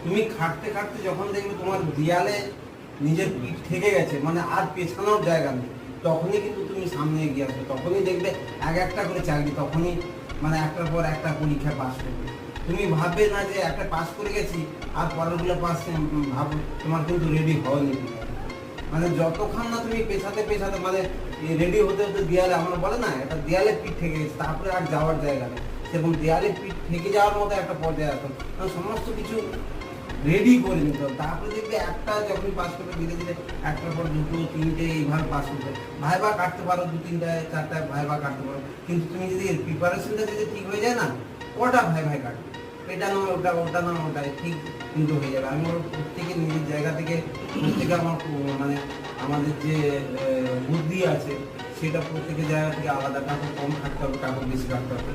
তুমি খাটতে খাটতে যখন দেখবে তোমার দেয়ালে নিজের পিঠ থেকে গেছে, মানে আর পেছানোর জায়গা নেই, তখনই কিন্তু তুমি সামনে এগিয়ে আসবে, তখনই দেখবে এক একটা করে চাকরি, তখনই মানে একটার পর একটা পরীক্ষা পাস করবে। তুমি ভাববে না যে একটা পাস করে গেছি আর পরেরগুলো পাস, ভাবো তোমার কিন্তু রেডি হওনি। মানে যতক্ষণ না তুমি পেছাতে পেছাতে মানে রেডি হতে হতে দেয়ালে, আমরা বলে না একটা দেয়ালে পিঠ থেকে গেছে, তারপরে আর যাওয়ার জায়গা নেই, সেরকম দেয়ালে পিঠ থেকে যাওয়ার মতো একটা পর্যায়ে আসো, সমস্ত কিছু রেডি করে নিতে হবে। তারপরে দেখবে একটা যখন পাস করবে ধীরে ধীরে একটার পর দুটো তিনটে এইভাবে পাস করবে। ভাইবা কাটতে পারো, দু তিনটায় চারটায় ভাইবা কাটতে পারো, কিন্তু তুমি যদি প্রিপারেশনটা যদি ঠিক হয়ে যায় না, কটা ভাই কাটবে, এটা নয় ওটা, ওটা নয় ওটা, ঠিক কিন্তু হয়ে যাবে। আমি ওর প্রত্যেকের নিজের জায়গা থেকে প্রত্যেকে আমার মানে আমাদের যে বুদ্ধি আছে সেটা প্রত্যেকের জায়গা থেকে আলাদা, কাউকে কম খাটতে হবে, কাউকে বেশি কাটতে হবে।